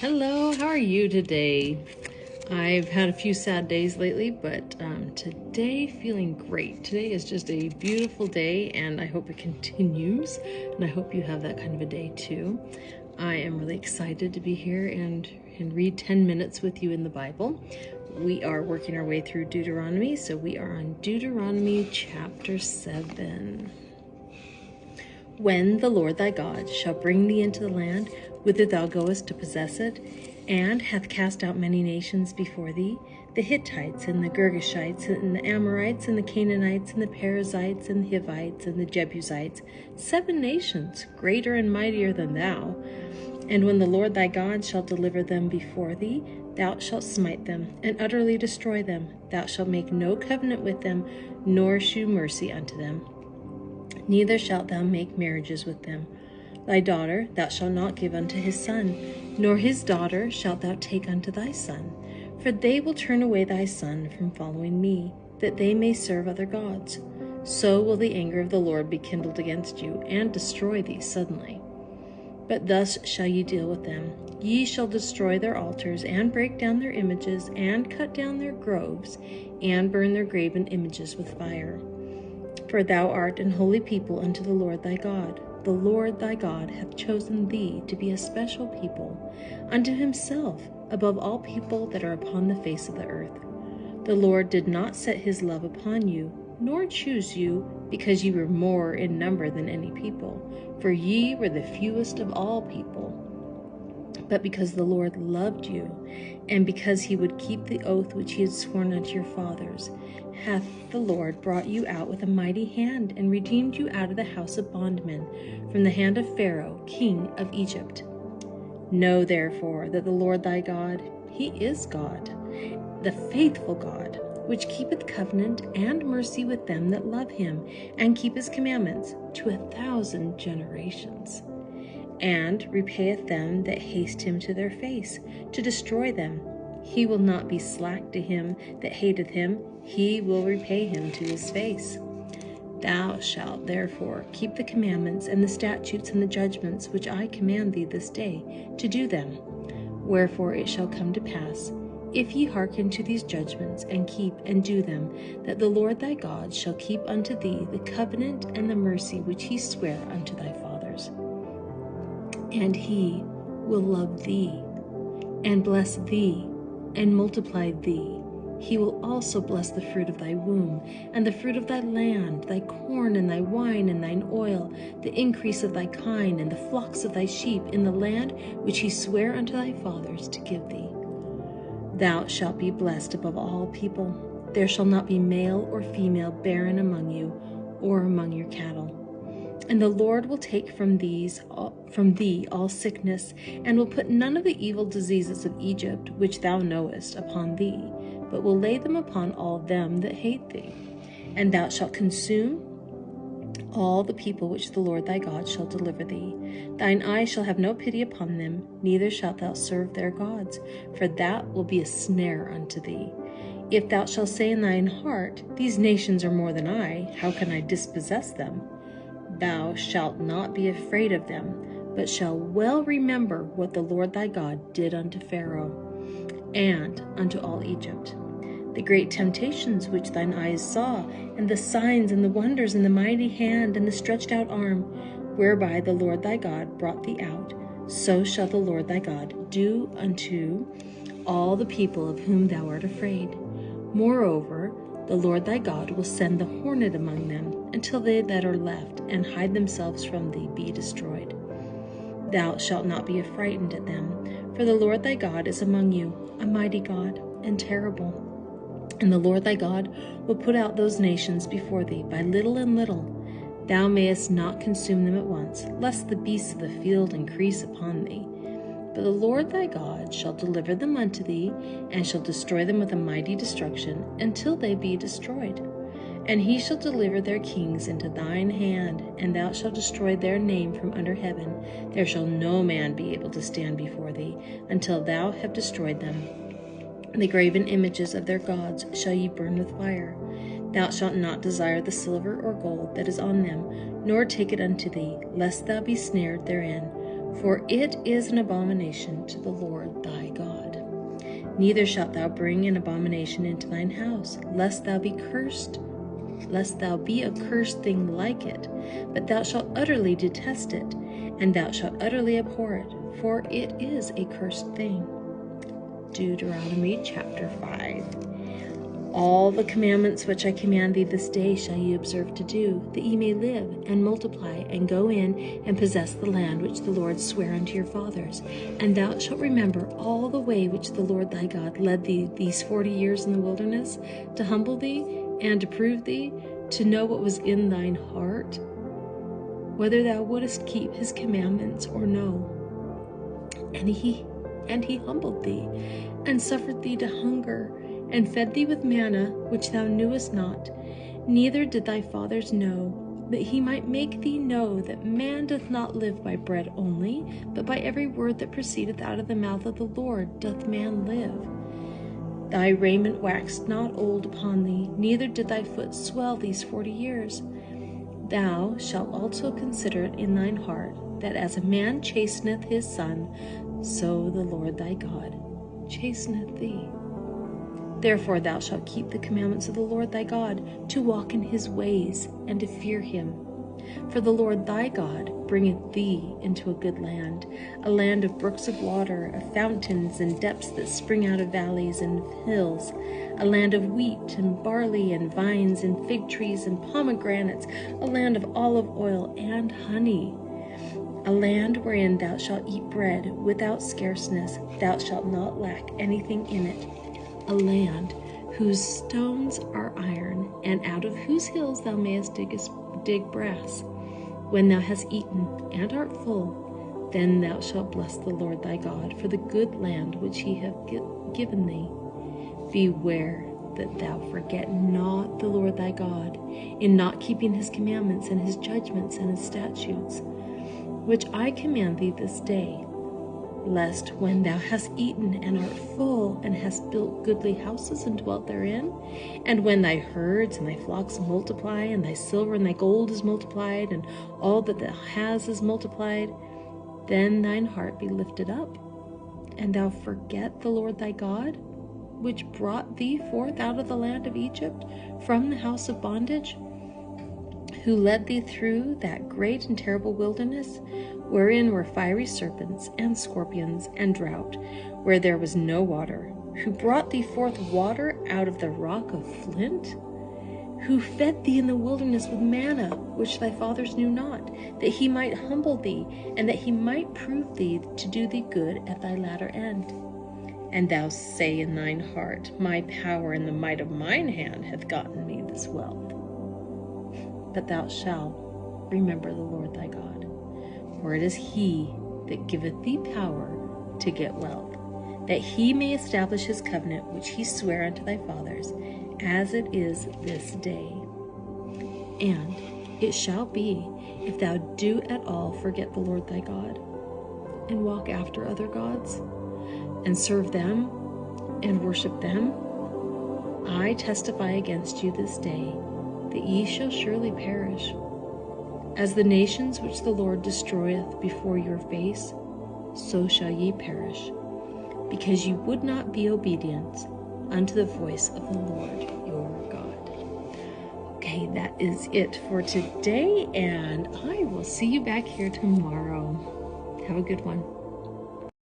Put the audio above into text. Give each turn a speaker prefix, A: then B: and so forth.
A: Hello, how are you today? I've had a few sad days lately, but today feeling great. Today is just a beautiful day, and I hope it continues, and I hope you have that kind of a day too. I am really excited to be here and read 10 minutes with you in the Bible. We are working our way through Deuteronomy, so we are on Deuteronomy chapter 7. When the Lord thy God shall bring thee into the land whither thou goest to possess it, and hath cast out many nations before thee, the Hittites, and the Girgashites, and the Amorites, and the Canaanites, and the Perizzites, and the Hivites, and the Jebusites, 7 nations, greater and mightier than thou. And when the Lord thy God shall deliver them before thee, thou shalt smite them, and utterly destroy them. Thou shalt make no covenant with them, nor shew mercy unto them. Neither shalt thou make marriages with them. Thy daughter thou shalt not give unto his son, nor his daughter shalt thou take unto thy son. For they will turn away thy son from following me, that they may serve other gods. So will the anger of the Lord be kindled against you, and destroy thee suddenly. But thus shall ye deal with them. Ye shall destroy their altars, and break down their images, and cut down their groves, and burn their graven images with fire. For thou art an holy people unto the Lord thy God. The Lord thy God hath chosen thee to be a special people unto himself above all people that are upon the face of the earth. The Lord did not set his love upon you, nor choose you, because ye were more in number than any people, for ye were the fewest of all people, but because the Lord loved you, and because he would keep the oath which he had sworn unto your fathers, hath the Lord brought you out with a mighty hand, and redeemed you out of the house of bondmen, from the hand of Pharaoh, king of Egypt. Know therefore that the Lord thy God, he is God, the faithful God, which keepeth covenant and mercy with them that love him, and keep his commandments to 1,000 generations, and repayeth them that haste him to their face, to destroy them. He will not be slack to him that hateth him, he will repay him to his face. Thou shalt therefore keep the commandments and the statutes and the judgments which I command thee this day, to do them. Wherefore it shall come to pass, if ye hearken to these judgments, and keep and do them, that the Lord thy God shall keep unto thee the covenant and the mercy which he sware unto thy fathers. And he will love thee, and bless thee, and multiply thee. He will also bless the fruit of thy womb, and the fruit of thy land, thy corn, and thy wine, and thine oil, the increase of thy kine, and the flocks of thy sheep, in the land which he sware unto thy fathers to give thee. Thou shalt be blessed above all people. There shall not be male or female barren among you, or among your cattle. And the Lord will take from thee all sickness, and will put none of the evil diseases of Egypt, which thou knowest, upon thee, but will lay them upon all them that hate thee. And thou shalt consume all the people which the Lord thy God shall deliver thee. Thine eye shall have no pity upon them, neither shalt thou serve their gods, for that will be a snare unto thee. If thou shalt say in thine heart, These nations are more than I, how can I dispossess them? Thou shalt not be afraid of them, but shall well remember what the Lord thy God did unto Pharaoh, and unto all Egypt, the great temptations which thine eyes saw, and the signs and the wonders, and the mighty hand, and the stretched out arm, whereby the Lord thy God brought thee out. So shall the Lord thy God do unto all the people of whom thou art afraid. Moreover, the Lord thy God will send the hornet among them, until they that are left and hide themselves from thee be destroyed. Thou shalt not be affrighted at them, for the Lord thy God is among you, a mighty God, and terrible. And the Lord thy God will put out those nations before thee by little and little. Thou mayest not consume them at once, lest the beasts of the field increase upon thee. But the Lord thy God shall deliver them unto thee, and shall destroy them with a mighty destruction, until they be destroyed. And he shall deliver their kings into thine hand, and thou shalt destroy their name from under heaven. There shall no man be able to stand before thee, until thou have destroyed them. The graven images of their gods shall ye burn with fire. Thou shalt not desire the silver or gold that is on them, nor take it unto thee, lest thou be snared therein. for it is an abomination to the Lord thy God. Neither shalt thou bring an abomination into thine house, lest thou be a cursed thing like it, but thou shalt utterly detest it, and thou shalt utterly abhor it, for it is a cursed thing. Deuteronomy chapter 5. All the commandments which I command thee this day shall ye observe to do, that ye may live and multiply, and go in and possess the land which the Lord sware unto your fathers. And thou shalt remember all the way which the Lord thy God led thee these 40 years in the wilderness, to humble thee and to prove thee, to know what was in thine heart, whether thou wouldest keep his commandments or no. And he humbled thee, and suffered thee to hunger, and fed thee with manna, which thou knewest not, neither did thy fathers know, that he might make thee know that man doth not live by bread only, but by every word that proceedeth out of the mouth of the Lord doth man live. Thy raiment waxed not old upon thee, neither did thy foot swell these 40 years. Thou shalt also consider it in thine heart, that as a man chasteneth his son, so the Lord thy God chasteneth thee. Therefore thou shalt keep the commandments of the Lord thy God, to walk in his ways, and to fear him. For the Lord thy God bringeth thee into a good land, a land of brooks of water, of fountains and depths that spring out of valleys and hills, a land of wheat and barley and vines and fig trees and pomegranates, a land of olive oil and honey, a land wherein thou shalt eat bread without scarceness, thou shalt not lack anything in it, a land whose stones are iron, and out of whose hills thou mayest dig brass. When thou hast eaten and art full, then thou shalt bless the Lord thy God for the good land which he hath given thee. Beware that thou forget not the Lord thy God, in not keeping his commandments and his judgments and his statutes, which I command thee this day, lest when thou hast eaten and art full, and hast built goodly houses and dwelt therein, and when thy herds and thy flocks multiply, and thy silver and thy gold is multiplied, and all that thou hast is multiplied, then thine heart be lifted up, and thou forget the Lord thy God, which brought thee forth out of the land of Egypt from the house of bondage, who led thee through that great and terrible wilderness, wherein were fiery serpents and scorpions and drought, where there was no water, who brought thee forth water out of the rock of flint, who fed thee in the wilderness with manna, which thy fathers knew not, that he might humble thee, and that he might prove thee to do thee good at thy latter end. And thou say in thine heart, my power and the might of mine hand hath gotten me this wealth. But thou shalt remember the Lord thy God, for it is he that giveth thee power to get wealth, that he may establish his covenant which he sware unto thy fathers, as it is this day. And it shall be, if thou do at all forget the Lord thy God, and walk after other gods, and serve them, and worship them, I testify against you this day, that ye shall surely perish. As the nations which the Lord destroyeth before your face, so shall ye perish, because ye would not be obedient unto the voice of the Lord your God. Okay, that is it for today, and I will see you back here tomorrow. Have a good one.